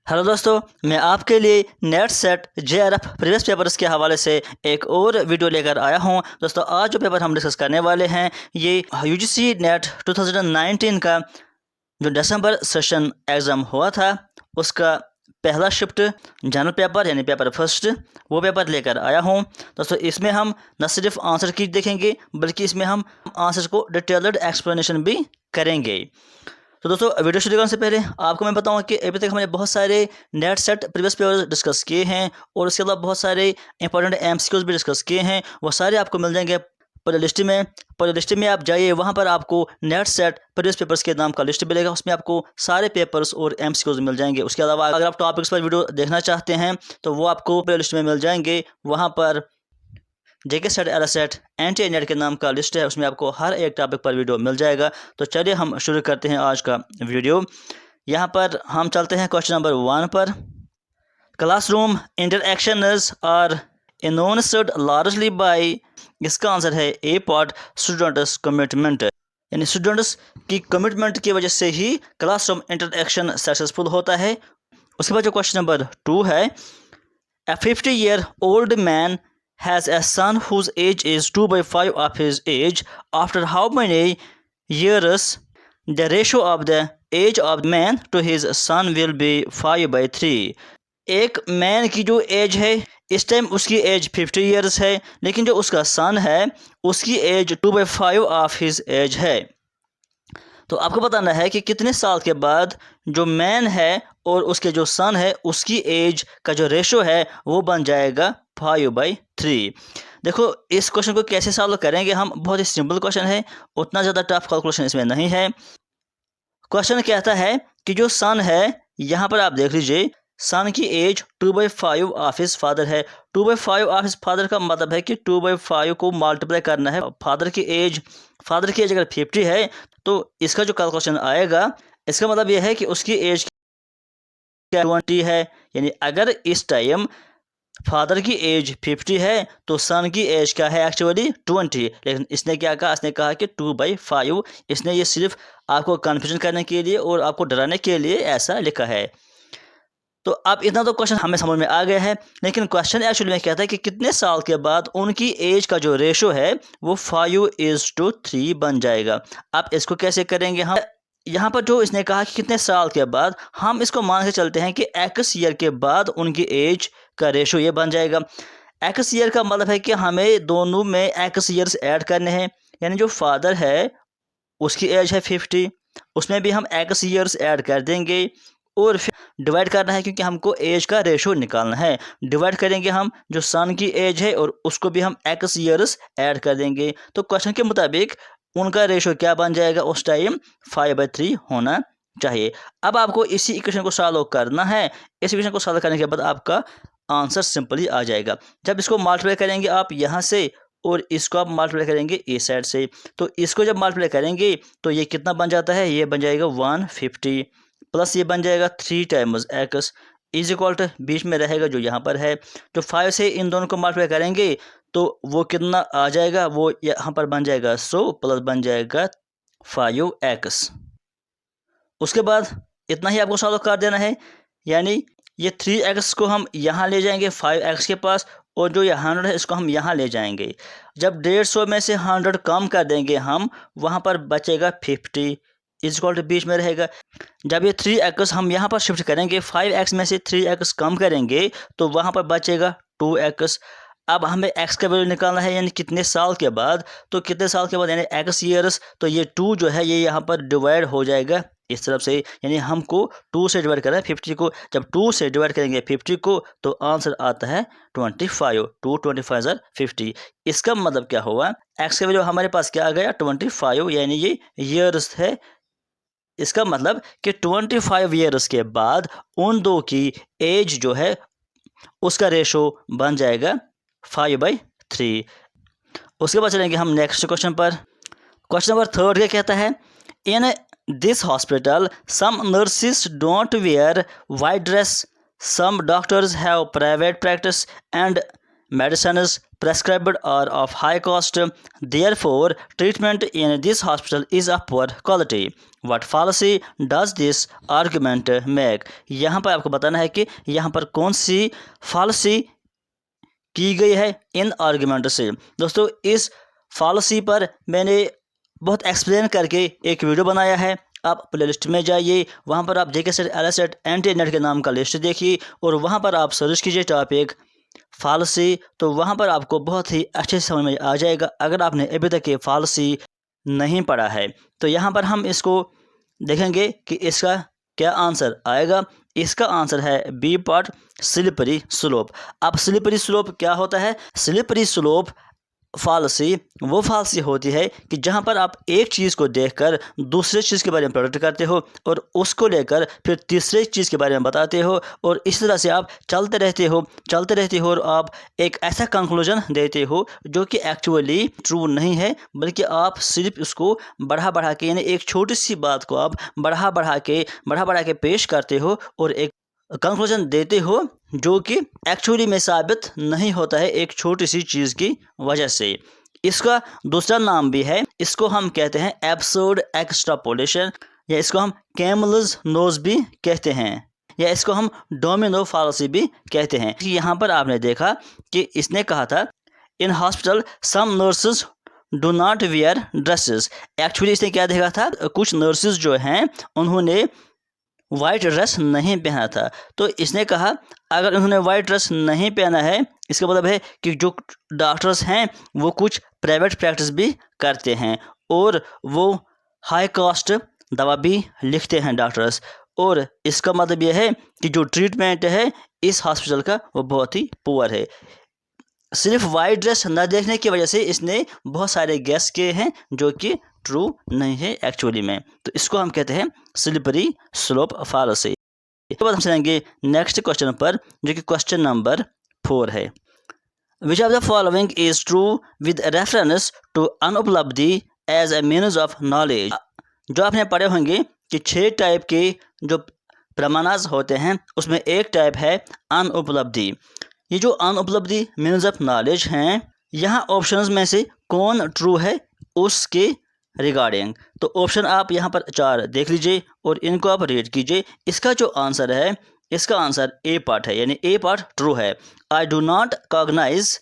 Hello दोस्तों, मैं आपके लिए net set JRF previous papers के हवाले से एक और वीडियो लेकर आया हूं। दोस्तों, आज जो पेपर हम डिस्कस करने वाले हैं ये यूजीसी नेट 2019 का जो दिसंबर सेशन एग्ज़ाम हुआ था उसका पहला शिफ्ट जनरल पेपर यानी पेपर फर्स्ट वो पेपर लेकर आया हूं। दोस्तों, इसमें हम न सिर्फ आंसर की देखेंगे बल्कि इसमें हम आंसर को डिटेल्ड एक्सप्लेनेशन भी करेंगे। तो दोस्तों, वीडियो शुरू करने से पहले आपको मैं बताऊं कि अभी तक हमने बहुत सारे net set previous paper discuss किए हैं और उसके अलावा बहुत सारे इंपॉर्टेंट एमसीक्यूज भी डिस्कस किए हैं। वो सारे आपको मिल जाएंगे प्ले लिस्ट में आप जाइए, वहाँ पर आपको नेट सेट प्रीवियस पेपर्स के नाम का लिस्ट मिलेगा। उसमें आपको सारे पेपर्स और एमसीक्यूज मिल जाएंगे। उसके अलावा अगर आप टॉपिक्स पर वीडियो देखना चाहते हैं तो वो आपको प्ले लिस्ट में मिल जाएंगे। वहाँ पर JK SET L SET NTA NET के नाम का लिस्ट है, उसमें आपको हर एक टॉपिक पर वीडियो मिल जाएगा। तो चलिए हम शुरू करते हैं आज का वीडियो। यहाँ पर हम चलते हैं क्वेश्चन नंबर 1 पर। Classroom interactions are influenced largely by, इसका आंसर है ए पार्ट स्टूडेंट्स कमिटमेंट, यानी स्टूडेंट्स की कमिटमेंट की वजह से ही क्लासरूम इंटरएक्शन सक्सेसफुल होता है। उसके बाद जो क्वेश्चन नंबर 2 है, A 50-year-old man has a son whose age is 2/5 of his age. After how many years the ratio of the age of the man to his son will be 5/3? एक man की जो as है इस time उसकी as 50 years है, लेकिन जो उसका सन है उसकी एज 2/5 ऑफ हिज एज है। तो आपको बताना है कि कितने साल के बाद जो मैन है और उसके जो सन है उसकी एज का जो रेशो है वो बन जाएगा 5/3। देखो, इस क्वेश्चन को कैसे सॉल्व करेंगे हम, बहुत ही सिंपल क्वेश्चन है, उतना ज़्यादा टफ कैलकुलेशन इसमें नहीं है। क्वेश्चन कहता है कि जो सन है, यहाँ पर आप देख लीजिए, सन की एज 2/5 ऑफ हिज फादर है। 2/5 ऑफ हिज फादर का मतलब है कि 2/5 को मल्टीप्लाई करना है फादर की एज अगर 50 है तो इसका जो कैलकुलेशन आएगा इसका मतलब यह है कि उसकी एज 20 है। यानी अगर इस टाइम फादर की एज 50 है तो सन की एज क्या है, एक्चुअली 20। लेकिन इसने क्या कहा, इसने कहा कि 2/5। इसने ये सिर्फ आपको कन्फ्यूजन करने के लिए और आपको डराने के लिए ऐसा लिखा है। तो अब इतना तो क्वेश्चन हमें समझ में आ गया है, लेकिन क्वेश्चन एक्चुअली में कहता है कि कितने साल के बाद उनकी एज का जो रेशो है वो 5:3 बन जाएगा। अब इसको कैसे करेंगे हम, यहाँ पर जो इसने कहा कि कितने साल के बाद, हम इसको मान के चलते हैं कि एक्स ईयर के बाद उनकी एज का रेशो ये बन जाएगा। एक्स ईयर का मतलब है कि हमें दोनों में एक्स ईयर्स ऐड करने हैं, यानी जो फादर है उसकी एज है 50, उसमें भी हम एक्स ईयर्स ऐड कर देंगे और फिर डिवाइड करना है, क्योंकि हमको एज का रेशो निकालना है। डिवाइड करेंगे हम जो सन की एज है और उसको भी हम एक्स ईयर्स ऐड कर देंगे। तो क्वेश्चन के मुताबिक उनका रेशो क्या बन जाएगा, उस टाइम 5/3 होना चाहिए। अब आपको इसी इक्वेशन को सॉल्व करना है। इस इक्वेशन को सॉल्व करने के बाद आपका आंसर सिंपली आ जाएगा। जब इसको मल्टीप्लाई करेंगे आप यहाँ से और इसको आप मल्टीप्लाई करेंगे इस साइड से, तो इसको जब मल्टीप्लाई करेंगे तो ये कितना बन जाता है, ये बन जाएगा 150 प्लस ये बन जाएगा 3 times x is equal to बीच में रहेगा जो यहाँ पर है। तो 5 से इन दोनों को मल्टीप्लाई करेंगे तो वो कितना आ जाएगा, वो यहाँ पर बन जाएगा 100 प्लस बन जाएगा 5x। उसके बाद इतना ही आपको सॉल्व कर देना है, यानी ये 3x को हम यहाँ ले जाएंगे 5x के पास, और जो ये 100 है इसको हम यहाँ ले जाएंगे। जब 150 में से 100 कम कर देंगे हम, वहाँ पर बचेगा 50 इक्वल टू बीच में रहेगा। जब ये 3x हम यहाँ पर शिफ्ट करेंगे, 5x में से 3x कम करेंगे तो वहाँ पर बचेगा 2x। अब हमें x का वैल्यू निकालना है, यानी कितने साल के बाद, तो कितने साल के बाद यानी x ईयर्स, तो ये 2 जो है ये यहाँ पर डिवाइड हो जाएगा इस तरफ से, यानी हमको 2 से डिवाइड करना है 50 को। जब 2 से डिवाइड करेंगे 50 को तो आंसर आता है 25। 2 25 50। इसका मतलब क्या हुआ, x का वैल्यू हमारे पास क्या आ गया 25, यानी ये ईयर्स है। इसका मतलब कि 25 ईयर्स के बाद उन दो की एज जो है उसका रेशो बन जाएगा 5/3। उसके बाद चलेंगे हम नेक्स्ट क्वेश्चन पर। क्वेश्चन नंबर 3 क्या कहता है, in this hospital some nurses don't wear white dress, some doctors have private practice and medicines prescribed are of high cost. Therefore, treatment in this hospital is of poor quality. What fallacy does this argument make? यहाँ पर आपको बताना है कि यहाँ पर कौन सी fallacy की गई है इन आर्गुमेंट से। दोस्तों, इस fallacy पर मैंने बहुत एक्सप्लेन करके एक वीडियो बनाया है। आप प्लेलिस्ट में जाइए, वहाँ पर आप JK set LSAT anti NET के नाम का लिस्ट देखिए और वहाँ पर आप सर्च कीजिए टॉपिक फालसी, तो वहाँ पर आपको बहुत ही अच्छे से समझ में आ जाएगा। अगर आपने अभी तक ये फालसी नहीं पढ़ा है तो यहाँ पर हम इसको देखेंगे कि इसका क्या आंसर आएगा। इसका आंसर है बी पार्ट, स्लिपरी स्लोप। अब स्लिपरी स्लोप क्या होता है? स्लिपरी स्लोप फालसी वो फालसी होती है कि जहाँ पर आप एक चीज़ को देखकर दूसरे चीज़ के बारे में प्रोडक्ट करते हो और उसको लेकर फिर तीसरे चीज़ के बारे में बताते हो और इस तरह से आप चलते रहते हो और आप एक ऐसा कंक्लूजन देते हो जो कि एक्चुअली ट्रू नहीं है, बल्कि आप सिर्फ उसको बढ़ा के, यानी एक छोटी सी बात को आप बढ़ा के पेश करते हो और एक कंक्लूजन देते हो जो कि एक्चुअली में साबित नहीं होता है एक छोटी सी चीज़ की वजह से। इसका दूसरा नाम भी है, इसको हम कहते हैं एब्सर्ड एक्सट्रापोलेशन, या इसको हम कैमल्स नोज भी कहते हैं, या इसको हम डोमिनो फालसी भी कहते हैं। यहाँ पर आपने देखा कि इसने कहा था in hospital some nurses do not wear dresses. Actually इसने क्या देखा था, कुछ नर्सेज जो हैं उन्होंने वाइट ड्रेस नहीं पहना था। तो इसने कहा अगर उन्होंने वाइट ड्रेस नहीं पहना है, इसका मतलब है कि जो डॉक्टर्स हैं वो कुछ प्राइवेट प्रैक्टिस भी करते हैं और वो हाई कॉस्ट दवा भी लिखते हैं डॉक्टर्स, और इसका मतलब यह है कि जो ट्रीटमेंट है इस हॉस्पिटल का वो बहुत ही पुअर है। सिर्फ वाइट ड्रेस न देखने की वजह से इसने बहुत सारे गेस किए हैं जो कि ट्रू नहीं है एक्चुअली में। तो इसको हम कहते हैं स्लिपरी स्लोप फालसी। इसके बाद हम चलेंगे नेक्स्ट क्वेश्चन पर, जो कि क्वेश्चन नंबर 4 है। Which of the following is true with reference to अनुपलब्धि as a means of knowledge. जो आपने पढ़े होंगे कि 6 टाइप के जो प्रमाणास होते हैं उसमें एक टाइप है अनुपलब्धि। ये जो अनुपलब्धि मीन्स ऑफ नॉलेज हैं, यहाँ ऑप्शंस में से कौन ट्रू है उसके रिगार्डिंग। तो ऑप्शन आप यहाँ पर 4 देख लीजिए और इनको आप रीड कीजिए। इसका जो आंसर है, इसका आंसर ए पार्ट है, यानी ए पार्ट ट्रू है। I do not cognize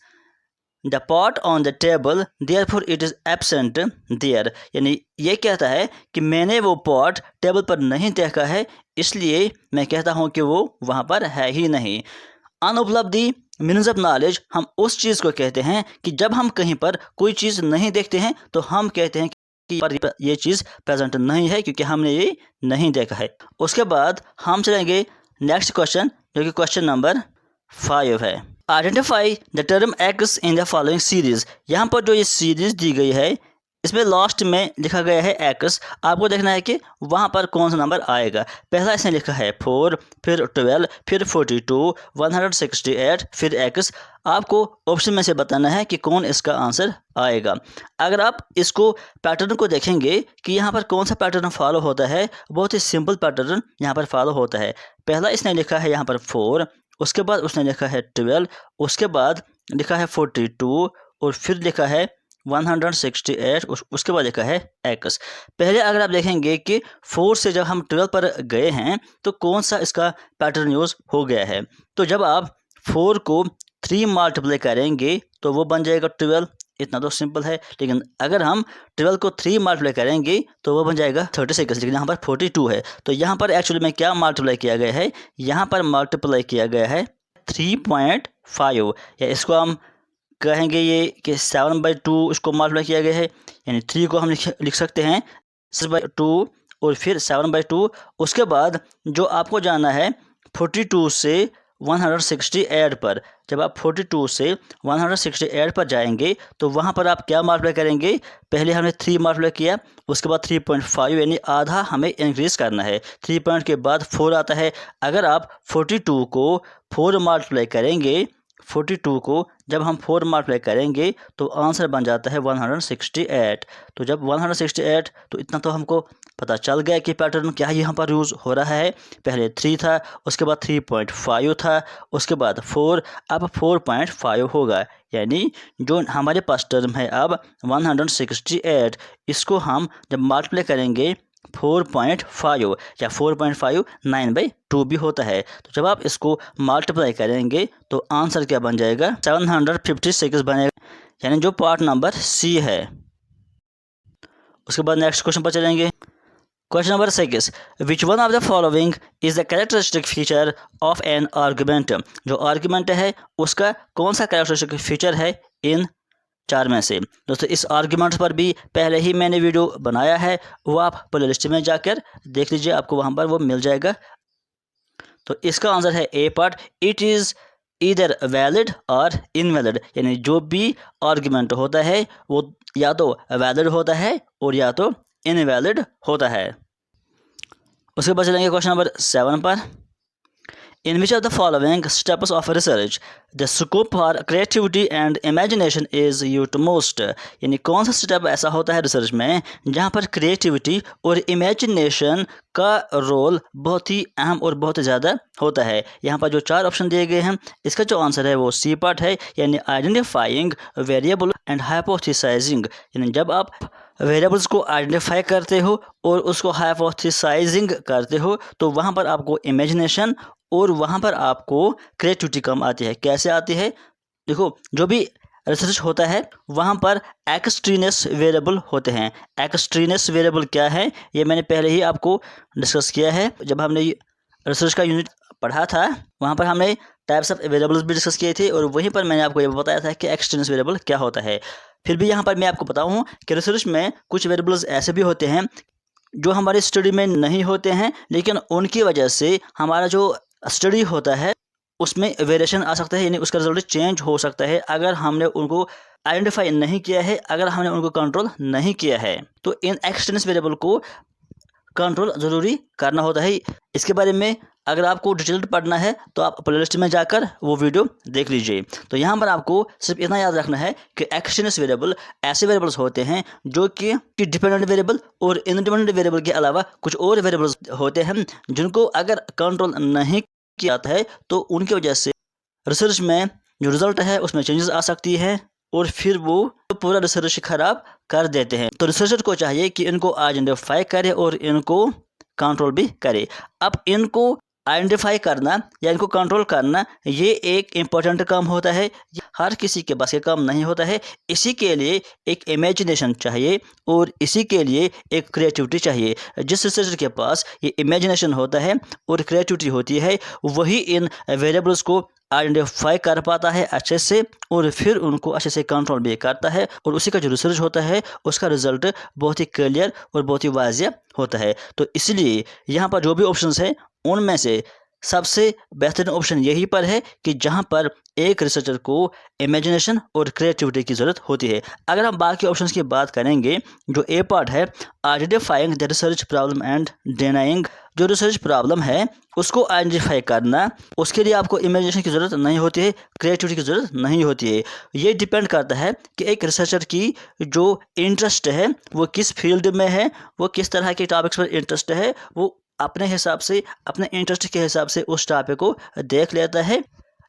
the pot on the table therefore it is absent there, यानी ये कहता है कि मैंने वो पॉट टेबल पर नहीं देखा है, इसलिए मैं कहता हूँ कि वो वहाँ पर है ही नहीं। अनुपलब्धि मीन्स ऑफ नॉलेज हम उस चीज़ को कहते हैं कि जब हम कहीं पर कोई चीज़ नहीं देखते हैं तो हम कहते हैं कि पर ये चीज़ प्रेजेंट नहीं है क्योंकि हमने ये नहीं देखा है। उसके बाद हम चलेंगे नेक्स्ट क्वेश्चन, जो कि क्वेश्चन नंबर 5 है। Identify the term x in the following series. यहाँ पर जो ये सीरीज दी गई है इसमें लास्ट में लिखा गया है एक्स। आपको देखना है कि वहाँ पर कौन सा नंबर आएगा। पहला इसने लिखा है 4, फिर 12, फिर 42, 168, फिर एक्स। आपको ऑप्शन में से बताना है कि कौन इसका आंसर आएगा। अगर आप इसको पैटर्न को देखेंगे कि यहाँ पर कौन सा पैटर्न फॉलो होता है, बहुत ही सिंपल पैटर्न यहाँ पर फॉलो होता है। पहला इसने लिखा है यहाँ पर 4, उसके बाद उसने लिखा है 12, उसके बाद लिखा है 42 और फिर लिखा है 168, उसके बाद लिखा है एक्स। पहले अगर आप देखेंगे कि 4 से जब हम 12 पर गए हैं तो कौन सा इसका पैटर्न यूज़ हो गया है। तो जब आप 4 को 3 मल्टीप्लाई करेंगे तो वो बन जाएगा 12, इतना तो सिंपल है। लेकिन अगर हम 12 को 3 मल्टीप्लाई करेंगे तो वो बन जाएगा 36, लेकिन यहाँ पर 42 है। तो यहाँ पर एक्चुअली में क्या मल्टीप्लाई किया गया है, यहाँ पर मल्टीप्लाई किया गया है 3.5, या इसको हम कहेंगे ये कि 7/2 इसको मल्टीप्लाई किया गया है, यानी 3 को हम लिख सकते हैं 6/2 और फिर 7/2। उसके बाद जो आपको जाना है 42 से 168 पर, जब आप 42 से 168 पर जाएंगे तो वहाँ पर आप क्या मल्टीप्लाई करेंगे, पहले हमने 3 मल्टीप्लाई किया, उसके बाद 3.5, यानी आधा हमें इंक्रीज करना है। 3 पॉइंट के बाद 4 आता है। अगर आप 42 को 4 मल्टीप्लाई करेंगे 42 को जब हम 4 मल्टीप्लाई करेंगे तो आंसर बन जाता है 168। तो जब 168, तो इतना तो हमको पता चल गया कि पैटर्न क्या यहाँ पर यूज़ हो रहा है। पहले 3 था, उसके बाद 3.5 था, उसके बाद 4, अब 4.5 होगा। यानी जो हमारे पास टर्म है अब 168, इसको हम जब मल्टीप्लाई करेंगे 4.5 या 4.5 9/2 भी होता है। तो जब आप इसको मल्टीप्लाई करेंगे तो आंसर क्या बन जाएगा, 756 बनेगा, यानी जो पार्ट नंबर सी है। उसके बाद नेक्स्ट क्वेश्चन पर चलेंगे। Question number 6, which one of the following is the characteristic feature of an argument. जो आर्गुमेंट है उसका कौन सा कैरेक्टरिस्टिक फीचर है इन 4 में से। दोस्तों इस आर्गुमेंट पर भी पहले ही मैंने वीडियो बनाया है, वो आप प्लेलिस्ट में जाकर देख लीजिए, आपको वहाँ पर वो मिल जाएगा। तो इसका आंसर है a part, it is either valid और इनवैलिड। यानी जो भी आर्गुमेंट होता है वो या तो वैलिड होता है और या तो इनवैलिड होता है। उसके बाद चलेंगे क्वेश्चन नंबर 7 पर। In which of the following steps of research the scope for creativity and imagination is utmost। यानी कौन सा स्टेप ऐसा होता है रिसर्च में जहाँ पर क्रिएटिविटी और इमेजिनेशन का रोल बहुत ही अहम और बहुत ज़्यादा होता है। यहाँ पर जो 4 ऑप्शन दिए गए हैं, इसका जो आंसर है वो सी पार्ट है, यानी आइडेंटिफाइंग वेरिएबल एंड हाइपोथेसाइजिंग। यानी जब आप वेरिएबल्स को आइडेंटिफाई करते हो और उसको हाइपोथेसाइजिंग करते हो तो वहाँ पर आपको इमेजिनेशन और वहाँ पर आपको क्रिएटिविटी कम आती है। कैसे आती है, देखो जो भी रिसर्च होता है वहाँ पर एक्सट्रीनस वेरिएबल होते हैं। एक्सट्रीनस वेरिएबल क्या है ये मैंने पहले ही आपको डिस्कस किया है, जब हमने रिसर्च का यूनिट पढ़ा था वहाँ पर हमने टाइप्स ऑफ वेरिएबल्स भी डिस्कस किए थे और वहीं पर मैंने आपको ये बताया था कि एक्सट्रीनस वेरिएबल क्या होता है। फिर भी यहाँ पर मैं आपको बताऊँ कि रिसर्च में कुछ वेरिएबल्स ऐसे भी होते हैं जो हमारी स्टडी में नहीं होते हैं, लेकिन उनकी वजह से हमारा जो स्टडी होता है उसमें वेरिएशन आ सकता है, यानी उसका रिजल्ट चेंज हो सकता है अगर हमने उनको आइडेंटिफाई नहीं किया है, अगर हमने उनको कंट्रोल नहीं किया है। तो इन एक्सटर्नल वेरिएबल को कंट्रोल ज़रूरी करना होता है। इसके बारे में अगर आपको डिटेल्ड पढ़ना है तो आप प्लेलिस्ट में जाकर वो वीडियो देख लीजिए। तो यहाँ पर आपको सिर्फ इतना याद रखना है कि एक्सटर्नल वेरिएबल ऐसे वेरिएबल्स होते हैं जो कि डिपेंडेंट वेरिएबल और इंडिपेंडेंट वेरिएबल के अलावा कुछ और वेरिएबल्स होते हैं जिनको अगर कंट्रोल नहीं किया जाता है तो उनकी वजह से रिसर्च में जो रिजल्ट है उसमें चेंजेस आ सकती है और फिर वो पूरा रिसर्च खराब कर देते हैं। तो रिसर्चर को चाहिए कि इनको आइडेंटिफाई करे और इनको कंट्रोल भी करे। अब इनको आइडेंटिफाई करना या इनको कंट्रोल करना ये एक इम्पोर्टेंट काम होता है, हर किसी के बस के काम नहीं होता है। इसी के लिए एक इमेजिनेशन चाहिए और इसी के लिए एक क्रिएटिविटी चाहिए। जिस रिसर्चर के पास ये इमेजिनेशन होता है और क्रिएटिविटी होती है वही इन वेरिएबल्स को आइडेंटिफाई कर पाता है अच्छे से और फिर उनको अच्छे से कंट्रोल भी करता है और उसी का जो रिसर्च होता है उसका रिजल्ट बहुत ही क्लियर और बहुत ही वाज़िया होता है। तो इसलिए यहाँ पर जो भी ऑप्शंस हैं उनमें से सबसे बेहतरीन ऑप्शन यही पर है कि जहाँ पर एक रिसर्चर को इमेजिनेशन और क्रिएटिविटी की ज़रूरत होती है। अगर हम बाकी ऑप्शंस की बात करेंगे, जो ए पार्ट है identifying the research problem and denying, जो रिसर्च प्रॉब्लम है उसको आइडेंटिफाई करना, उसके लिए आपको इमेजिनेशन की ज़रूरत नहीं होती है, क्रिएटिविटी की ज़रूरत नहीं होती है। ये डिपेंड करता है कि एक रिसर्चर की जो इंटरेस्ट है वो किस फील्ड में है, वो किस तरह के टॉपिक्स पर इंटरेस्ट है, वो अपने हिसाब से अपने इंटरेस्ट के हिसाब से उस टॉपिक को देख लेता है,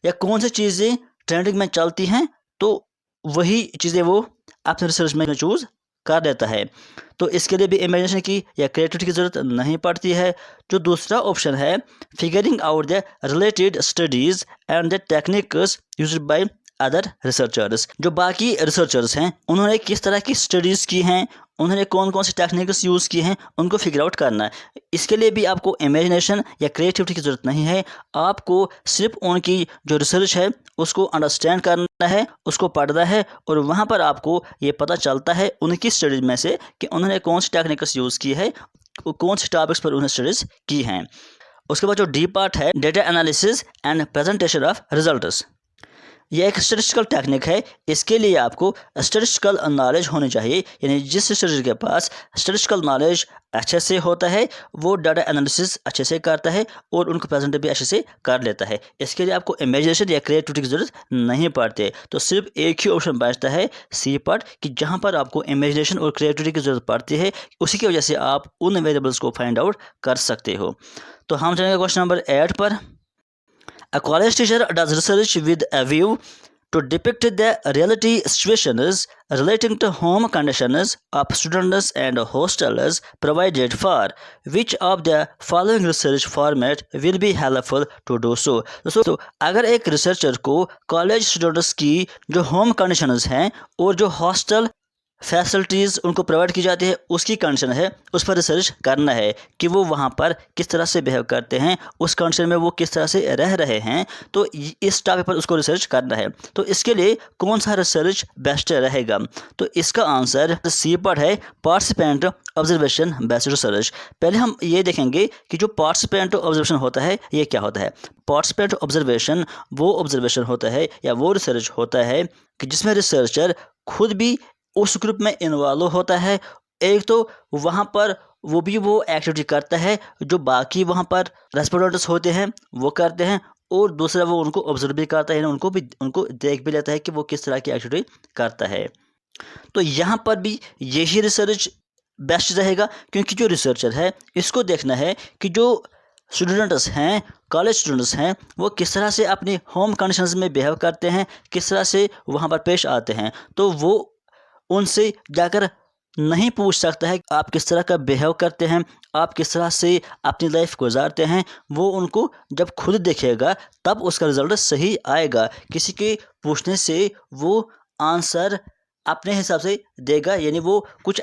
या कौन सी चीज़ें ट्रेंडिंग में चलती हैं तो वही चीज़ें वो अपने रिसर्च में चूज़ कर देता है। तो इसके लिए भी इमेजिनेशन की या क्रिएटिविटी की ज़रूरत नहीं पड़ती है। जो दूसरा ऑप्शन है figuring out the related studies and the techniques used by other researchers, जो बाकी रिसर्चर्स हैं उन्होंने किस तरह की स्टडीज़ की हैं, उन्होंने कौन कौन सी टेक्निक्स यूज़ की हैं, उनको फिगर आउट करना है। इसके लिए भी आपको इमेजिनेशन या क्रिएटिविटी की ज़रूरत नहीं है, आपको सिर्फ उनकी जो रिसर्च है उसको अंडरस्टैंड करना है, उसको पढ़ना है और वहाँ पर आपको ये पता चलता है उनकी स्टडीज़ में से कि उन्होंने कौन सी टेक्निक्स यूज़ की है, कौन से टॉपिक्स पर उन्होंने स्टडीज़ की हैं। उसके बाद जो डी पार्ट है data analysis and presentation of results, यह एक स्टैटिस्टिकल टेक्निक है। इसके लिए आपको स्टैटिस्टिकल नॉलेज होनी चाहिए, यानी जिस रिसर्चर के पास स्टैटिस्टिकल नॉलेज अच्छे से होता है वो डाटा एनालिसिस अच्छे से करता है और उनको प्रेजेंट भी अच्छे से कर लेता है। इसके लिए आपको इमेजिनेशन या क्रिएटिविटी की ज़रूरत नहीं पड़ती। तो सिर्फ एक ही ऑप्शन बचता है सी पार्ट, कि जहाँ पर आपको इमेजिनेशन और क्रिएटिविटी की ज़रूरत पड़ती है, उसी की वजह से आप उन वेरिएबल्स को फाइंड आउट कर सकते हो। तो हम चलेंगे क्वेश्चन नंबर 8 पर। A college teacher does research with a view to depict the reality situations relating to home conditions of students and hostels provided for. Which of the following research format will be helpful to do so? तो अगर एक researcher को college students की जो home conditions हैं और जो hostel facilities उनको प्रोवाइड की जाती है उसकी कंडीशन है, उस पर रिसर्च करना है कि वो वहाँ पर किस तरह से बिहेव करते हैं, उस कंडीशन में वो किस तरह से रह रहे हैं। तो इस टॉपिक पर उसको रिसर्च करना है। तो इसके लिए कौन सा रिसर्च बेस्ट रहेगा? तो इसका आंसर सी पर है, पार्टिसिपेंट ऑब्जर्वेशन बेस्ड रिसर्च। पहले हम ये देखेंगे कि जो पार्टिसिपेंट ऑब्जर्वेशन होता है ये क्या होता है। पार्टिसिपेंट ऑब्जर्वेशन वो ऑब्जर्वेशन होता है या वो रिसर्च होता है कि जिसमें रिसर्चर खुद भी उस ग्रुप में इन्वॉल्व होता है। एक तो वहाँ पर वो एक्टिविटी करता है जो बाकी वहाँ पर रेस्पोंडेंट्स होते हैं वो करते हैं, और दूसरा वो उनको ऑब्जर्व भी करता है, उनको देख भी लेता है कि वो किस तरह की एक्टिविटी करता है। तो यहाँ पर भी यही रिसर्च बेस्ट रहेगा, क्योंकि जो रिसर्चर है इसको देखना है कि जो स्टूडेंट्स हैं, कॉलेज स्टूडेंट्स हैं, वो किस तरह से अपनी होम कंडीशंस में बिहेव करते हैं, किस तरह से वहाँ पर पेश आते हैं। तो वो उनसे जाकर नहीं पूछ सकता है आप किस तरह का बिहेव करते हैं, आप किस तरह से अपनी लाइफ गुजारते हैं। वो उनको जब खुद देखेगा तब उसका रिजल्ट सही आएगा। किसी के पूछने से वो आंसर अपने हिसाब से देगा, यानी वो कुछ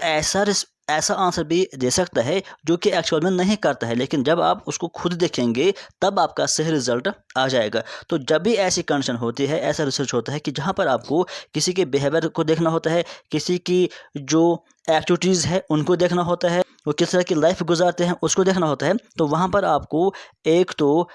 ऐसा आंसर भी दे सकता है जो कि एक्चुअल में नहीं करता है, लेकिन जब आप उसको खुद देखेंगे तब आपका सही रिजल्ट आ जाएगा। तो जब भी ऐसी कंडीशन होती है, ऐसा रिसर्च होता है कि जहाँ पर आपको किसी के बिहेवियर को देखना होता है, किसी की जो एक्टिविटीज़ है उनको देखना होता है, वो किस तरह की लाइफ गुजारते हैं उसको देखना होता है, तो वहाँ पर आपको एक तो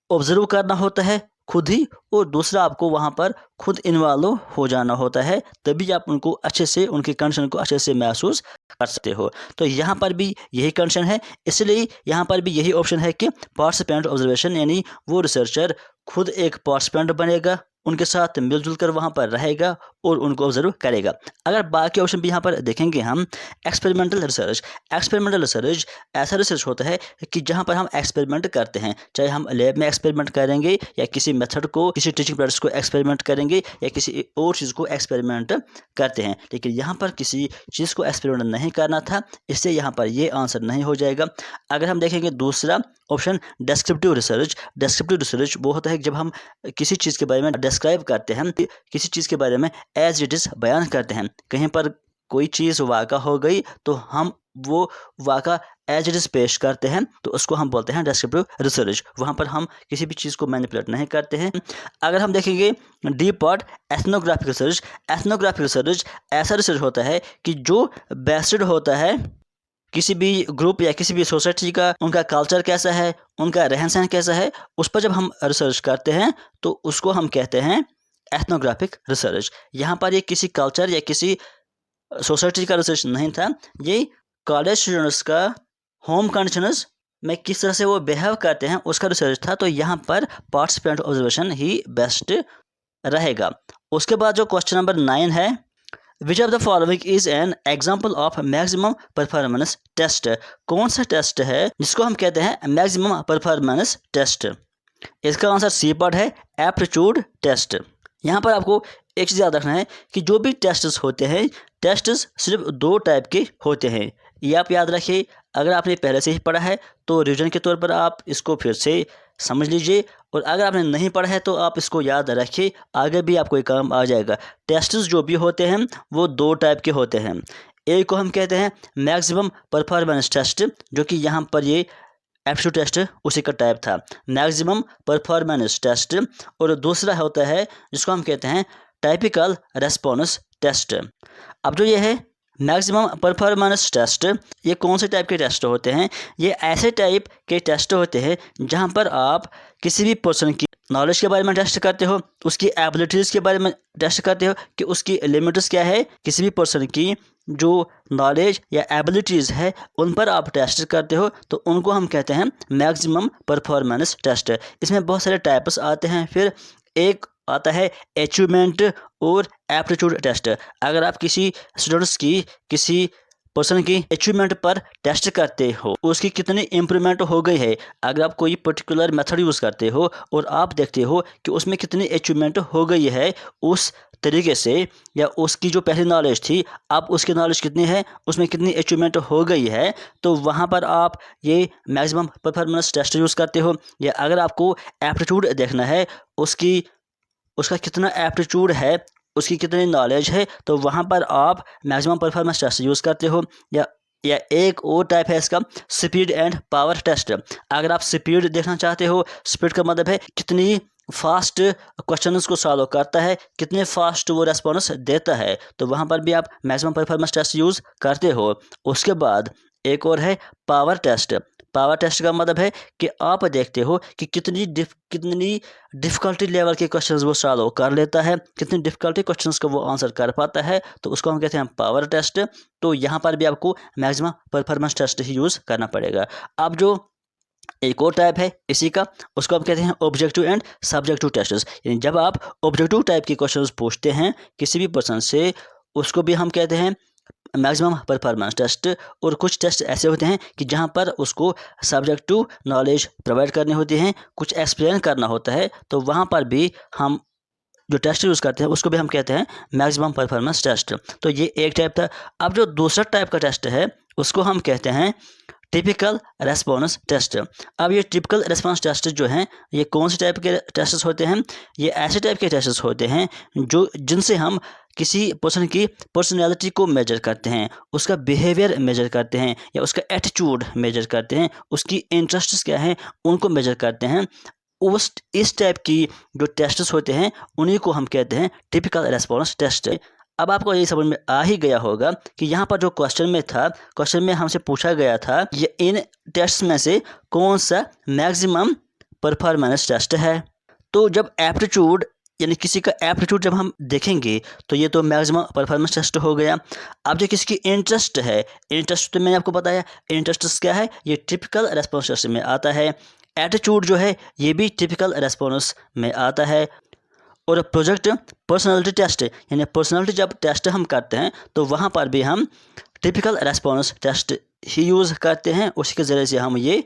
ऑब्जर्व करना होता है खुद ही, और दूसरा आपको वहाँ पर खुद इन्वॉल्व हो जाना होता है, तभी आप उनको अच्छे से, उनकी कंडीशन को अच्छे से महसूस कर सकते हो। तो यहाँ पर भी यही कंडीशन है, इसलिए यहाँ पर भी यही ऑप्शन है कि पार्टिसिपेंट ऑब्जर्वेशन, यानी वो रिसर्चर खुद एक पार्टिसिपेंट बनेगा, उनके साथ मिलजुल कर वहाँ पर रहेगा और उनको ऑब्जर्व करेगा। अगर बाकी ऑप्शन भी यहाँ पर देखेंगे हम, एक्सपेरिमेंटल रिसर्च ऐसा रिसर्च होता है कि जहाँ पर हम एक्सपेरिमेंट करते हैं, चाहे हम लैब में एक्सपेरिमेंट करेंगे या किसी मेथड को, किसी टीचिंग प्रैक्टिस को एक्सपेरिमेंट करेंगे या किसी और चीज़ को एक्सपेरिमेंट करते हैं, लेकिन यहाँ पर किसी चीज़ को एक्सपेरिमेंट नहीं करना था, इससे यहाँ पर ये आंसर नहीं हो जाएगा। अगर हम देखेंगे दूसरा ऑप्शन, डेस्क्रिप्टिव रिसर्च वो होता है जब हम किसी चीज़ के बारे में डिस्क्राइब करते हैं, किसी चीज़ के बारे में एज इट इज़ बयान करते हैं। कहीं पर कोई चीज़ वाक़ा हो गई तो हम वो वाक़ा एज इट इज़ पेश करते हैं, तो उसको हम बोलते हैं डेस्क्रिप्टिव रिसर्च। वहाँ पर हम किसी भी चीज़ को मैनिपुलेट नहीं करते हैं। अगर हम देखेंगे डी पार्ट, एथनोग्राफिक रिसर्च ऐसा रिसर्च होता है कि जो बेस्ड होता है किसी भी ग्रुप या किसी भी सोसाइटी का, उनका कल्चर कैसा है, उनका रहन सहन कैसा है, उस पर जब हम रिसर्च करते हैं तो उसको हम कहते हैं एथनोग्राफिक रिसर्च। यहाँ पर ये किसी कल्चर या किसी सोसाइटी का रिसर्च नहीं था, ये कॉलेज स्टूडेंट्स का होम कंडीशंस में किस तरह से वो बिहेव करते हैं उसका रिसर्च था। तो यहाँ पर पार्टिसिपेंट ऑब्जर्वेशन ही बेस्ट रहेगा। उसके बाद जो क्वेश्चन नंबर 9 है, which of the following is an example of maximum performance test. कौन सा टेस्ट है जिसको हम कहते हैं मैक्सिमम परफॉर्मेंस टेस्ट? इसका आंसर सी पार्ट है, एप्टीट्यूड टेस्ट। यहाँ पर आपको एक चीज़ याद रखना है कि जो भी टेस्ट्स होते हैं, टेस्ट्स सिर्फ 2 टाइप के होते हैं, ये आप याद रखिए। अगर आपने पहले से ही पढ़ा है तो रिविजन के तौर पर आप इसको फिर से समझ लीजिए, और अगर आपने नहीं पढ़ा है तो आप इसको याद रखिए, आगे भी आपको ये काम आ जाएगा। टेस्ट्स जो भी होते हैं वो 2 टाइप के होते हैं। एक को हम कहते हैं मैक्सिमम परफॉर्मेंस टेस्ट, जो कि यहाँ पर ये एप्टीट्यूड टेस्ट उसी का टाइप था, मैक्सिमम परफॉर्मेंस टेस्ट। और दूसरा होता है जिसको हम कहते हैं टाइपिकल रेस्पॉन्स टेस्ट। अब जो ये है मैक्सिमम परफॉर्मेंस टेस्ट ये कौन से टाइप के टेस्ट होते हैं? ये ऐसे टाइप के टेस्ट होते हैं जहां पर आप किसी भी पर्सन की नॉलेज के बारे में टेस्ट करते हो, उसकी एबिलिटीज़ के बारे में टेस्ट करते हो कि उसकी लिमिट्स क्या है। किसी भी पर्सन की जो नॉलेज या एबिलिटीज़ है उन पर आप टेस्ट करते हो, तो उनको हम कहते हैं मैक्सिमम परफॉर्मेंस टेस्ट। इसमें बहुत सारे टाइप्स आते हैं। फिर एक आता है अचीवमेंट और एप्टीट्यूड टेस्ट। अगर आप किसी स्टूडेंट्स की, किसी पर्सन की अचीवमेंट पर टेस्ट करते हो, उसकी कितनी इम्प्रूवमेंट हो गई है, अगर आप कोई पर्टिकुलर मेथड यूज़ करते हो और आप देखते हो कि उसमें कितनी अचीवमेंट हो गई है उस तरीके से, या उसकी जो पहली नॉलेज थी अब उसकी नॉलेज कितनी है, उसमें कितनी अचीवमेंट हो गई है, तो वहाँ पर आप ये मैक्सिमम परफॉर्मेंस टेस्ट यूज़ करते हो। या अगर आपको एप्टीट्यूड देखना है, उसका कितना एप्टीट्यूड है, उसकी कितनी नॉलेज है, तो वहाँ पर आप मैक्सिमम परफॉर्मेंस टेस्ट यूज़ करते हो। या एक और टाइप है इसका स्पीड एंड पावर टेस्ट। अगर आप स्पीड देखना चाहते हो, स्पीड का मतलब है कितनी फास्ट क्वेश्चंस को सॉल्व करता है, कितने फास्ट वो रेस्पॉन्स देता है, तो वहाँ पर भी आप मैक्सिमम परफॉर्मेंस टेस्ट यूज़ करते हो। उसके बाद एक और है पावर टेस्ट। पावर टेस्ट का मतलब है कि आप देखते हो कि कितनी डिफ़िकल्टी लेवल के क्वेश्चंस वो सॉल्व कर लेता है, कितनी डिफ़िकल्टी क्वेश्चंस को वो आंसर कर पाता है, तो उसको हम कहते हैं पावर टेस्ट। तो यहाँ पर भी आपको मैक्सिमम परफॉर्मेंस टेस्ट ही यूज़ करना पड़ेगा। अब जो एक और टाइप है इसी का, उसको हम कहते हैं ऑब्जेक्टिव एंड सब्जेक्टिव टेस्ट्स। यानी जब आप ऑब्जेक्टिव टाइप के क्वेश्चंस पूछते हैं किसी भी पर्सन से, उसको भी हम कहते हैं मैक्सिमम परफॉर्मेंस टेस्ट। और कुछ टेस्ट ऐसे होते हैं कि जहां पर उसको सब्जेक्टिव नॉलेज प्रोवाइड करनी होती है, कुछ एक्सप्लेन करना होता है, तो वहां पर भी हम जो टेस्ट यूज़ करते हैं उसको भी हम कहते हैं मैक्सिमम परफॉर्मेंस टेस्ट। तो ये एक टाइप था। अब जो दूसरा टाइप का टेस्ट है उसको हम कहते हैं टिपिकल रेस्पॉन्स टेस्ट। अब ये टिपिकल रेस्पॉन्स टेस्ट जो हैं, ये कौन से टाइप के टेस्ट होते हैं? ये ऐसे टाइप के टेस्ट होते हैं जो जिनसे हम किसी पर्सन की पर्सनैलिटी को मेजर करते हैं, उसका बिहेवियर मेजर करते हैं, या उसका एटीट्यूड मेजर करते हैं, उसकी इंटरेस्ट्स क्या हैं उनको मेजर करते हैं। इस टाइप की जो टेस्ट्स होते हैं उन्हीं को हम कहते हैं टिपिकल रेस्पॉन्स टेस्ट। अब आपको ये समझ में आ ही गया होगा कि यहाँ पर जो क्वेश्चन में हमसे पूछा गया था ये इन टेस्ट में से कौन सा मैक्सिमम परफॉर्मेंस टेस्ट है। तो जब एप्टीट्यूड यानी किसी का एप्टीट्यूड जब हम देखेंगे तो ये तो मैक्सिमम परफॉर्मेंस टेस्ट हो गया। अब जो किसी की इंटरेस्ट है, इंटरेस्ट तो मैंने आपको बताया इंटरेस्ट क्या है, ये टिपिकल रेस्पॉन्स टेस्ट में आता है। एटीट्यूड जो है ये भी टिपिकल रेस्पॉन्स में आता है। और प्रोजेक्ट पर्सनालिटी टेस्ट, यानी पर्सनालिटी जब टेस्ट हम करते हैं तो वहाँ पर भी हम टिपिकल रेस्पॉन्स टेस्ट ही यूज़ करते हैं, उसी के ज़रिए से हम ये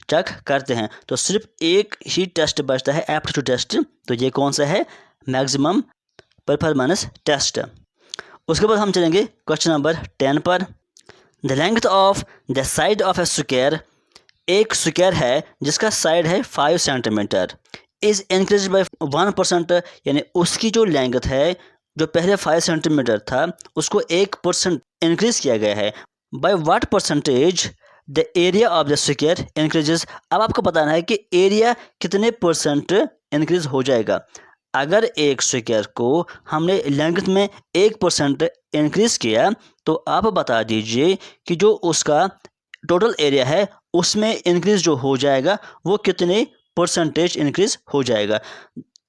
चेक करते हैं। तो सिर्फ एक ही टेस्ट बचता है एप्टीट्यूड टेस्ट, तो ये कौन सा है? Maximum performance test. उसके बाद हम चलेंगे क्वेश्चन नंबर 10 पर। The length of the side of a square, एक स्क्वायर है जिसका साइड है 5 सेंटीमीटर, इज़ इंक्रीज बाई 1%, यानी उसकी जो लेंथ है जो पहले 5 सेंटीमीटर था उसको 1% इंक्रीज किया गया है। By what percentage the area of the square increases. अब आपको बताना है कि एरिया कितने परसेंट इंक्रीज हो जाएगा। अगर एक स्क्वायर को हमने लेंथ में 1% इंक्रीज किया तो आप बता दीजिए कि जो उसका टोटल एरिया है उसमें इंक्रीज जो हो जाएगा वो कितने परसेंटेज इंक्रीज हो जाएगा।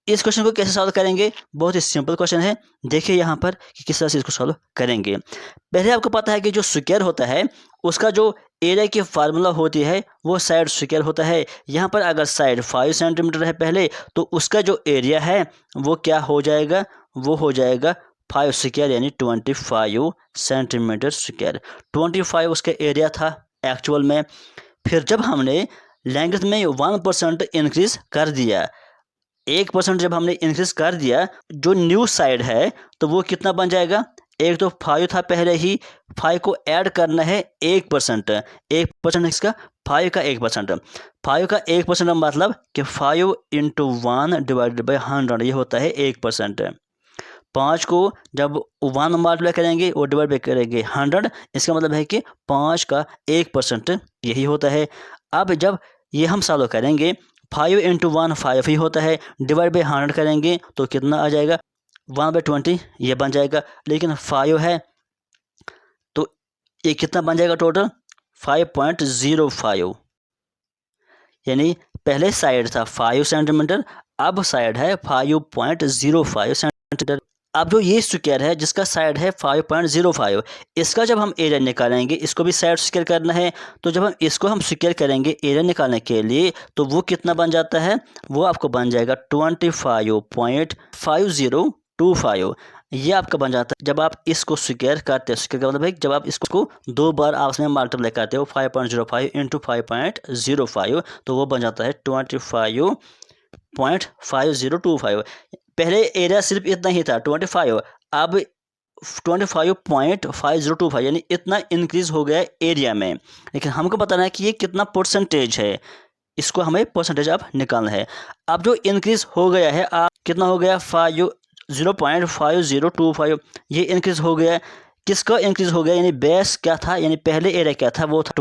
इस क्वेश्चन को कैसे सॉल्व करेंगे? बहुत ही सिंपल क्वेश्चन है। देखिए यहाँ पर कि किस तरह से इसको सॉल्व करेंगे। पहले आपको पता है कि जो स्क्वायर होता है उसका जो एरिया की फार्मूला होती है वो साइड स्क्वायर होता है। यहाँ पर अगर साइड 5 सेंटीमीटर है पहले, तो उसका जो एरिया है वो क्या हो जाएगा? वो हो जाएगा 5 स्क्वायर, यानी 25 सेंटीमीटर स्क्वायर। 25 उसका एरिया था एक्चुअल में। फिर जब हमने लेंथ में 1% इंक्रीज कर दिया, 1% जब हमने इंक्रीज कर दिया, जो न्यू साइड है तो वो कितना बन जाएगा? एक तो 5 था पहले ही, 5 को ऐड करना है 1%, 1% इसका 5 का 1%, 5 का 1% मतलब कि 5 × 1 डिवाइडेड बाई 100, ये होता है 1%। 5 को जब 1 मल्टीप्लाई करेंगे और डिवाइड बाई करेंगे 100, इसका मतलब है कि 5 का 1% यही होता है। अब जब ये हम सॉल्व करेंगे 5 × 1 5 ही होता है, डिवाइड बाई 100 करेंगे तो कितना आ जाएगा? 1/20 ये बन जाएगा। लेकिन 5 है ये कितना बन जाएगा टोटल 5.05, यानी पहले साइड था 5 सेंटीमीटर, अब साइड है 5.05 सेंटीमीटर। अब जो ये स्क्वायर है जिसका साइड है 5.05, इसका जब हम एरिया निकालेंगे, इसको भी साइड स्क्वायर करना है, तो जब हम इसको स्क्वायर करेंगे एरिया निकालने के लिए, तो वो कितना बन जाता है, वो आपको बन जाएगा 25.5025। ये आपका बन जाता है जब आप इसको स्क्वायर करते हैं। स्क्वायर का मतलब है जब आप इसको दो बार आपस में मल्टीप्लाई करते हो 5.05 इंटू 5.05, तो वो बन जाता है 25.5025। पहले एरिया सिर्फ इतना ही था 25, अब 25.5025, यानी इतना इंक्रीज हो गया एरिया में। लेकिन हमको बताना है कि ये कितना परसेंटेज है, इसको हमें परसेंटेज अब निकालना है। अब जो इंक्रीज हो गया है, आप कितना हो गया 0.5025, ये इंक्रीज हो गया। किसका इंक्रीज हो गया, यानी बेस क्या था, यानी पहले एरिया क्या था, वो था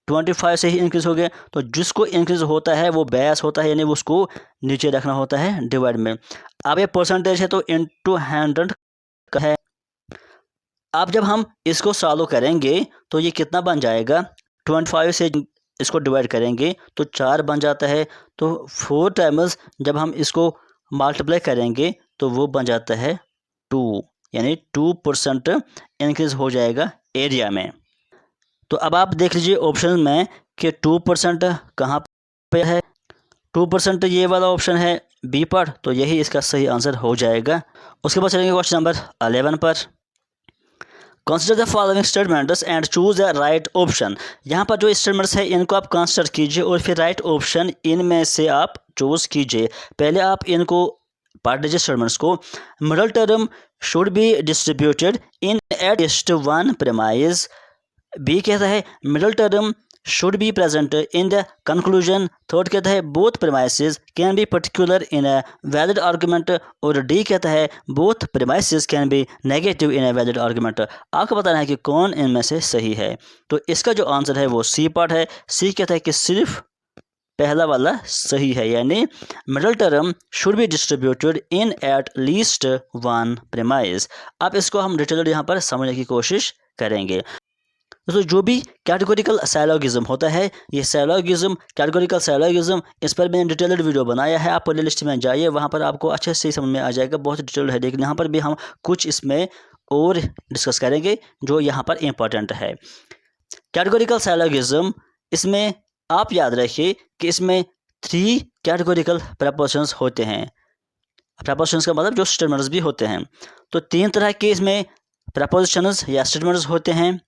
25 से ही इंक्रीज हो गया। तो जिसको इंक्रीज होता है वो बेस होता है, यानी उसको नीचे रखना होता है डिवाइड में। अब ये परसेंटेज है तो इंटू 100 का है। अब जब हम इसको सॉल्व करेंगे तो ये कितना बन जाएगा, 25 से इसको डिवाइड करेंगे तो 4 बन जाता है, तो 4 टाइम्स जब हम इसको मल्टीप्लाई करेंगे तो वो बन जाता है 2, यानी 2% इंक्रीज हो जाएगा एरिया में। तो अब आप देख लीजिए ऑप्शन में कि 2% कहाँ पे है। 2% ये वाला ऑप्शन है बी पर, तो यही इसका सही आंसर हो जाएगा। उसके बाद चलेंगे क्वेश्चन नंबर 11 पर। Consider the following statements and choose the right option. यहाँ पर जो स्टेटमेंट्स है इनको आप कंसिडर कीजिए और फिर राइट ऑप्शन इनमें से आप चूज कीजिए। पहले आप इनको पढ़ लीजिए स्टेटमेंट्स को। Middle term should be distributed in at least one premise. B कहता है middle term should be present in the conclusion. Third कहता है both premises can be particular in a valid argument. और डी कहता है both premises can be negative in a valid argument. आपको बताना है कि कौन इनमें से सही है। तो इसका जो आंसर है वो सी पार्ट है। सी कहता है कि सिर्फ पहला वाला सही है, यानी middle term should be distributed in at least one premise. अब इसको हम डिटेल यहाँ पर समझने की कोशिश करेंगे। दोस्तों जो भी कैटेगोरिकल साइलोगिज्म होता है, ये साइलोगिज्म कैटेगोरिकल साइलोगिज्म, इस पर मैंने डिटेल्ड वीडियो बनाया है। आप प्ले लिस्ट में जाइए, वहाँ पर आपको अच्छे से समझ में आ जाएगा, बहुत डिटेल्ड है। लेकिन यहाँ पर भी हम कुछ इसमें और डिस्कस करेंगे जो यहाँ पर इम्पोर्टेंट है। कैटेगोरिकल साइलोगिज्म, इसमें आप याद रखिए कि इसमें 3 कैटेगोरिकल प्रपोजिशंस होते हैं। प्रपोजिशंस का मतलब जो स्टेटमेंट्स भी होते हैं। तो 3 तरह के इसमें प्रपोजिशंस या स्टेटमेंट्स होते हैं।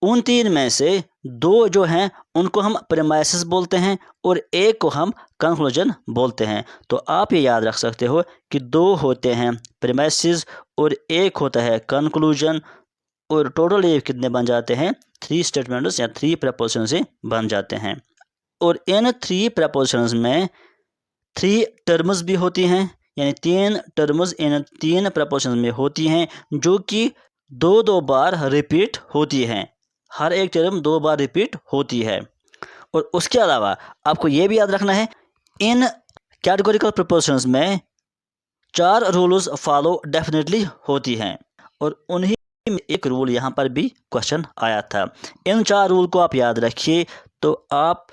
उन 3 में से 2 जो हैं उनको हम प्रेमाइसिस बोलते हैं और एक को हम कंक्लूजन बोलते हैं। तो आप ये याद रख सकते हो कि 2 होते हैं प्रेमाइसिस और एक होता है कंक्लूजन, और टोटल ये कितने बन जाते हैं, 3 स्टेटमेंट्स या 3 प्रपोजिशन से बन जाते हैं। और इन 3 प्रपोजिशंस में 3 टर्म्स भी होती हैं, यानी 3 टर्म्स इन 3 प्रपोजिशंस में होती हैं जो कि 2 बार रिपीट होती हैं। हर एक टर्म 2 बार रिपीट होती है। और उसके अलावा आपको ये भी याद रखना है, इन कैटेगोरिकल प्रपोजिशंस में 4 रूल्स फॉलो डेफिनेटली होती हैं, और उन्हीं में एक रूल यहाँ पर भी क्वेश्चन आया था। इन 4 रूल को आप याद रखिए तो आप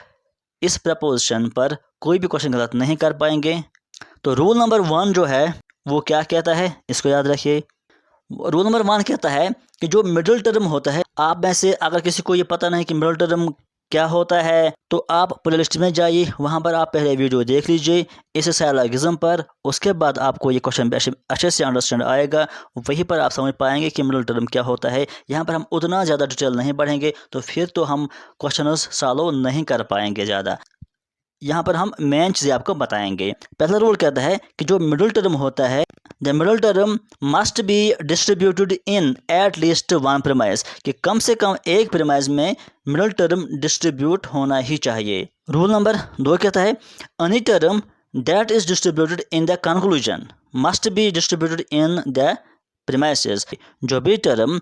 इस प्रपोजिशन पर कोई भी क्वेश्चन गलत नहीं कर पाएंगे। तो रूल नंबर 1 जो है वो क्या कहता है, इसको याद रखिए। रूल नंबर 1 कहता है कि जो मिडिल टर्म होता है, आप में से अगर किसी को ये पता नहीं कि मिडिल टर्म क्या होता है, तो आप प्लेलिस्ट में जाइए, वहाँ पर आप पहले वीडियो देख लीजिए इस साइलोगिज्म पर। उसके बाद आपको ये क्वेश्चन अच्छे से अंडरस्टैंड आएगा, वहीं पर आप समझ पाएंगे कि मिडिल टर्म क्या होता है। यहाँ पर हम उतना ज़्यादा डिटेल नहीं बढ़ेंगे, तो फिर तो हम क्वेश्चन सॉल्व नहीं कर पाएंगे ज़्यादा। यहाँ पर हम मेन चीज़ें आपको बताएंगे। पहला रूल कहता है कि जो मिडिल टर्म होता है, the middle term must be distributed in at least one premise, कि कम से कम एक प्रेमाइज में मिडिल टर्म डिस्ट्रीब्यूट होना ही चाहिए। रूल नंबर 2 कहता है any term that is distributed in the conclusion must be distributed in the premises. जो भी टर्म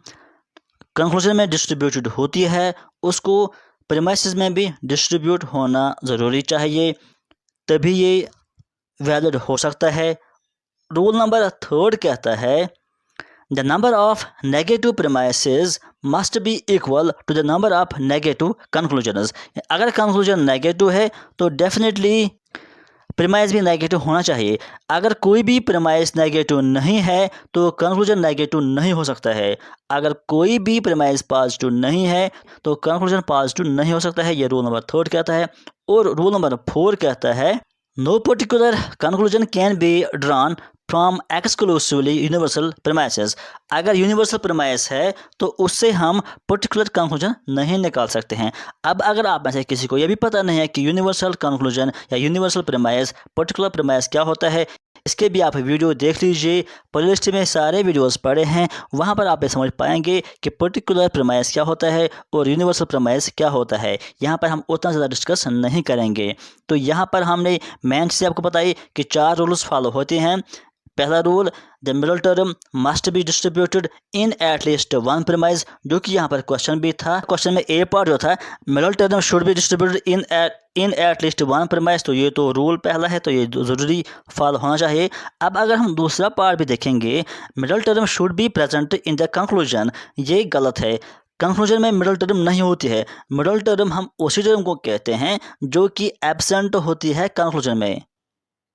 कंक्लूजन में डिस्ट्रीब्यूटेड होती है उसको प्रेमाइसेस में भी डिस्ट्रीब्यूट होना ज़रूरी चाहिए, तभी ये वैलिड हो सकता है। रूल नंबर 3 कहता है the number of negative premises must be equal to the number of negative conclusions. अगर कंक्लूजन नेगेटिव है तो डेफिनेटली प्रीमाइस भी नेगेटिव होना चाहिए। अगर कोई भी प्रीमाइस नेगेटिव नहीं है तो कंक्लूजन नेगेटिव नहीं हो सकता है। अगर कोई भी प्रीमाइस पॉजिटिव नहीं है तो कंक्लूजन पॉजिटिव नहीं हो सकता है। ये रूल नंबर 3 कहता है। और रूल नंबर 4 कहता है no particular conclusion can be drawn from exclusively universal premises. अगर यूनिवर्सल प्रीमाइस है तो उससे हम पर्टिकुलर कंक्लूजन नहीं निकाल सकते हैं। अब अगर आप में से किसी को यह भी पता नहीं है कि यूनिवर्सल कंक्लूजन या यूनिवर्सल प्रीमाइस, पर्टिकुलर प्रीमाइस क्या होता है, इसके भी आप वीडियो देख लीजिए। प्लेलिस्ट में सारे वीडियोस पड़े हैं, वहाँ पर आप ये समझ पाएंगे कि पर्टिकुलर प्रीमाइस क्या होता है और यूनिवर्सल प्रीमाइस क्या होता है। यहाँ पर हम उतना ज़्यादा डिस्कस नहीं करेंगे। तो यहाँ पर हमने मेन चीज़ आपको बताई कि 4 रूल्स फॉलो होते हैं। पहला rule, the middle term must be distributed in at least one premise, जो कि यहाँ पर क्वेश्चन भी था। क्वेश्चन में ए पार्ट जो था, middle term should be distributed in at least one premise, तो ये तो रूल पहला है, तो ये ज़रूरी फॉलो होना चाहिए। अब अगर हम दूसरा पार्ट भी देखेंगे, middle term should be present in the conclusion, ये गलत है। कंक्लूजन में मिडल टर्म नहीं होती है। मिडल टर्म हम उसी टर्म को कहते हैं जो कि एब्सेंट होती है कंक्लूजन में,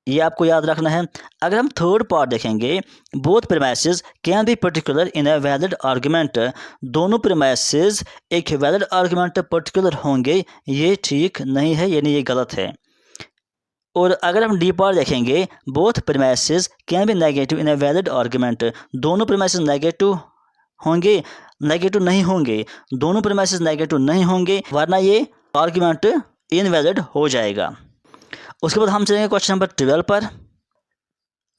ये आपको याद रखना है। अगर हम थर्ड पार्ट देखेंगे, both premises can be particular in a valid argument, दोनों प्रीमाइसेस एक वैलिड आर्गुमेंट पर्टिकुलर होंगे, ये ठीक नहीं है, यानी ये गलत है। और अगर हम डी पार्ट देखेंगे, both premises can be negative in a valid argument, दोनों प्रीमाइसेस नेगेटिव होंगे, नेगेटिव नहीं होंगे, दोनों प्रीमाइसेस नेगेटिव नहीं होंगे, वरना ये आर्गुमेंट इनवैलिड हो जाएगा। उसके बाद हम चलेंगे क्वेश्चन नंबर 12 पर।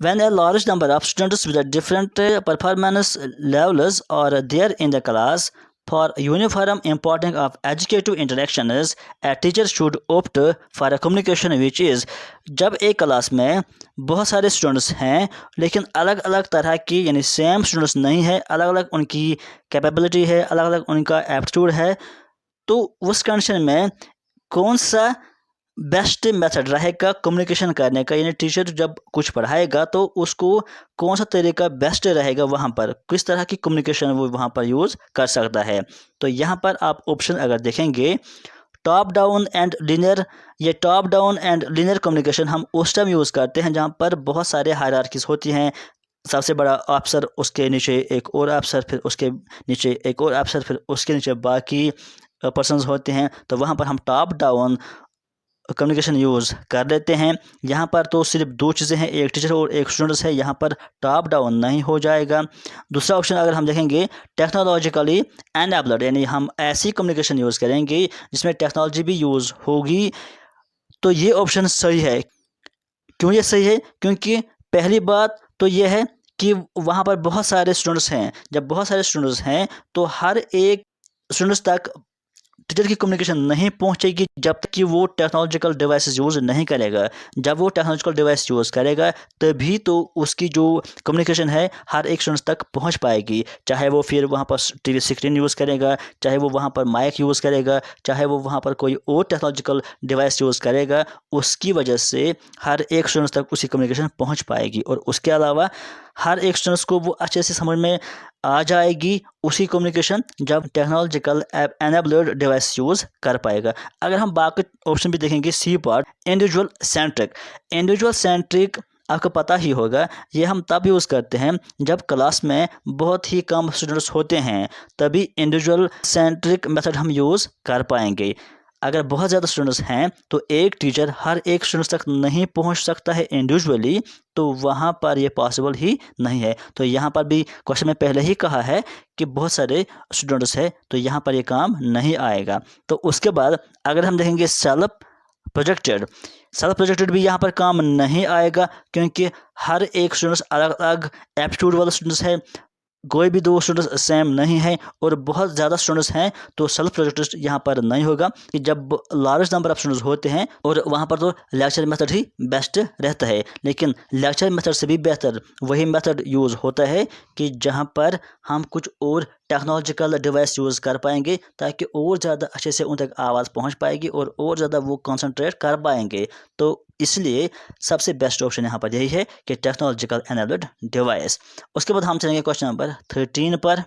When a large number of students with a different performance levels are there in the class, for uniform importance of educative interactions, a teacher should opt for a communication which is, जब एक class में बहुत सारे students हैं लेकिन अलग अलग तरह की, यानी सेम स्टूडेंट्स नहीं है, अलग अलग उनकी कैपेबिलिटी है, अलग अलग उनका एप्टीट्यूड है, तो उस कंडीशन में कौन सा बेस्ट मेथड रहेगा कम्युनिकेशन करने का, यानी टीचर जब कुछ पढ़ाएगा तो उसको कौन सा तरीका बेस्ट रहेगा, वहाँ पर किस तरह की कम्युनिकेशन वो वहाँ पर यूज़ कर सकता है। तो यहाँ पर आप ऑप्शन अगर देखेंगे, टॉप डाउन एंड लिनियर, ये top down and linear communication हम उस टाइम यूज़ करते हैं जहाँ पर बहुत सारे हायरार्कीज होती हैं। सबसे बड़ा अफसर, उसके नीचे एक और अफसर, फिर उसके नीचे एक और अफसर, फिर उसके नीचे बाकी पर्सनस होते हैं, तो वहाँ पर हम टॉप डाउन कम्युनिकेशन यूज़ कर लेते हैं। यहाँ पर तो सिर्फ 2 चीज़ें हैं, एक टीचर और एक स्टूडेंट्स है, यहाँ पर टॉप डाउन नहीं हो जाएगा। दूसरा ऑप्शन अगर हम देखेंगे, टेक्नोलॉजिकली एनेबल्ड, यानी हम ऐसी कम्युनिकेशन यूज़ करेंगे जिसमें टेक्नोलॉजी भी यूज़ होगी, तो ये ऑप्शन सही है। क्यों ये सही है? क्योंकि पहली बात तो ये है कि वहाँ पर बहुत सारे स्टूडेंट्स हैं। जब बहुत सारे स्टूडेंट्स हैं तो हर एक स्टूडेंट्स तक टीचर की कम्युनिकेशन नहीं पहुंचेगी जब तक कि वो टेक्नोलॉजिकल डिवाइसेस यूज़ नहीं करेगा। जब वो टेक्नोलॉजिकल डिवाइस यूज़ करेगा तभी तो उसकी जो कम्युनिकेशन है हर एक स्टूडेंट तक पहुंच पाएगी। चाहे वो फिर वहाँ पर टीवी स्क्रीन यूज़ करेगा, चाहे वो वहाँ पर माइक यूज़ करेगा, चाहे वो वहाँ पर कोई और टेक्नोलॉजिकल डिवाइस यूज़ करेगा, उसकी वजह से हर एक स्टूडेंट तक उसकी कम्युनिकेशन पहुँच पाएगी। और उसके अलावा हर एक स्टूडेंट्स को वो अच्छे से समझ में आ जाएगी उसी कम्युनिकेशन जब टेक्नोलॉजिकल एनेबल्ड डिवाइस यूज़ कर पाएगा। अगर हम बाकी ऑप्शन भी देखेंगे, C part, individual centric. Individual centric आपको पता ही होगा, ये हम तब यूज़ करते हैं जब क्लास में बहुत ही कम स्टूडेंट्स होते हैं, तभी इंडिविजुअल सेंट्रिक मेथड हम यूज़ कर पाएंगे। अगर बहुत ज़्यादा स्टूडेंट्स हैं तो एक टीचर हर एक स्टूडेंट्स तक नहीं पहुंच सकता है इंडिविजुअली, तो वहाँ पर ये पॉसिबल ही नहीं है। तो यहाँ पर भी क्वेश्चन में पहले ही कहा है कि बहुत सारे स्टूडेंट्स हैं, तो यहाँ पर ये काम नहीं आएगा। तो उसके बाद अगर हम देखेंगे सेल्फ प्रोजेक्टेड भी यहाँ पर काम नहीं आएगा, क्योंकि हर एक स्टूडेंट्स अलग अलग एप्टीट्यूड वाला स्टूडेंट्स है, कोई भी 2 स्टूडेंट्स सेम नहीं है, और बहुत ज़्यादा स्टूडेंट्स हैं तो सेल्फ प्रोजेक्टेड यहाँ पर नहीं होगा। कि जब लार्ज नंबर ऑफ स्टूडेंट्स होते हैं और वहाँ पर तो लेक्चर मेथड ही बेस्ट रहता है, लेकिन लेक्चर मेथड से भी बेहतर वही मेथड यूज़ होता है कि जहाँ पर हम कुछ और टेक्नोलॉजिकल डिवाइस यूज़ कर पाएंगे, ताकि और ज़्यादा अच्छे से उन तक आवाज़ पहुँच पाएगी और ज़्यादा वो कंसंट्रेट कर पाएंगे। तो इसलिए सबसे बेस्ट ऑप्शन यहाँ पर यही है कि टेक्नोलॉजिकल एनेबल्ड डिवाइस। उसके बाद हम चलेंगे क्वेश्चन नंबर 13 पर।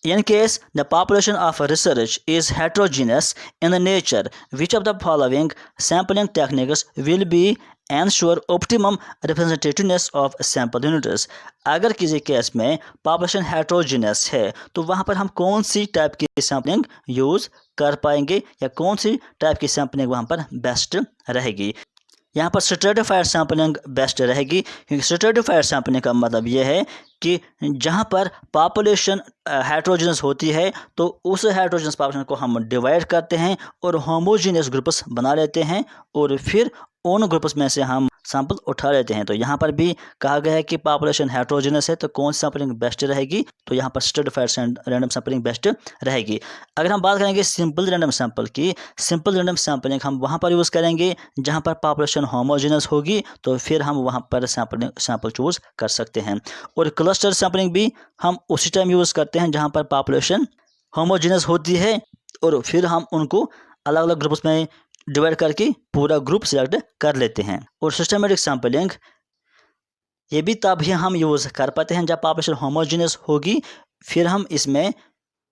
In case the population of research is heterogeneous in nature, which of the following sampling techniques will be ensure optimum representativeness of sample units? अगर किसी केस में पॉपुलेशन हेट्रोजीनियस है तो वहाँ पर हम कौन सी टाइप की सैम्पलिंग यूज़ कर पाएंगे या कौन सी टाइप की सैम्पलिंग वहाँ पर बेस्ट रहेगी। यहाँ पर स्ट्रेटिफाइड सैम्पलिंग बेस्ट रहेगी, क्योंकि स्ट्रेटिफाइड सैम्पलिंग का मतलब ये है कि जहाँ पर पॉपुलेशन हेट्रोजीनियस होती है तो उस हेट्रोजीनियस पॉपुलेशन को हम डिवाइड करते हैं और होमोजीनियस ग्रुप्स बना लेते हैं और फिर उन ग्रुप्स में से हम सैंपल उठा लेते हैं। तो यहाँ पर भी कहा गया है कि पॉपुलेशन हेट्रोजीनियस है तो कौन सी सैम्पलिंग बेस्ट रहेगी, तो यहाँ पर स्ट्रेटिफाइड रैंडम सैम्पलिंग बेस्ट रहेगी। अगर हम बात करेंगे सिंपल रैंडम सैंपल की, सिंपल रैंडम सैम्पलिंग हम वहाँ पर यूज़ करेंगे जहाँ पर पॉपुलेशन होमोजीनियस होगी, तो फिर हम वहाँ पर सैंपल चूज़ कर सकते हैं। और क्लस्टर सैम्पलिंग भी हम उसी टाइम यूज़ करते हैं जहाँ पर पॉपुलेशन होमोजीनियस होती है और फिर हम उनको अलग अलग ग्रुप्स में डिवाइड करके पूरा ग्रुप सिलेक्ट कर लेते हैं। और सिस्टमेटिक सैम्पलिंग ये भी तब ही हम यूज़ कर पाते हैं जब पॉपुलेशन होमोजीनियस होगी, फिर हम इसमें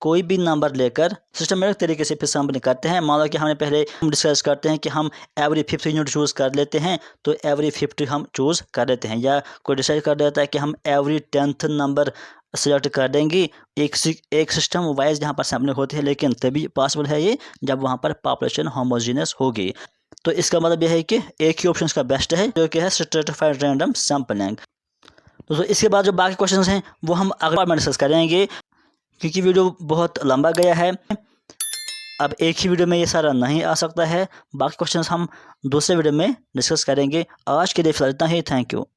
कोई भी नंबर लेकर सिस्टमेटिक तरीके से फिर सैम्पलिंग करते हैं। मान लो कि हमने पहले हम डिस्कस करते हैं कि हम एवरी 50 यूनिट चूज़ कर लेते हैं, तो एवरी 50 हम चूज़ कर लेते हैं, या कोई डिसाइड कर देता है कि हम एवरी 10th नंबर सेलेक्ट कर देंगे। एक सिस्टम वाइज यहाँ पर सैम्पलिंग होती है, लेकिन तभी पॉसिबल है ये जब वहाँ पर पॉपुलेशन होमोजीनियस होगी। तो इसका मतलब यह है कि एक ही ऑप्शन का बेस्ट है जो कि है स्ट्रेटिफाइड रैंडम सैम्पलिंग। दोस्तों इसके बाद जो बाकी क्वेश्चंस हैं वो हम अगले बार में डिस्कस करेंगे, क्योंकि वीडियो बहुत लंबा गया है। अब एक ही वीडियो में ये सारा नहीं आ सकता है, बाकी क्वेश्चंस हम दूसरे वीडियो में डिस्कस करेंगे। आज के लिए फिलहाल इतना ही। Thank you.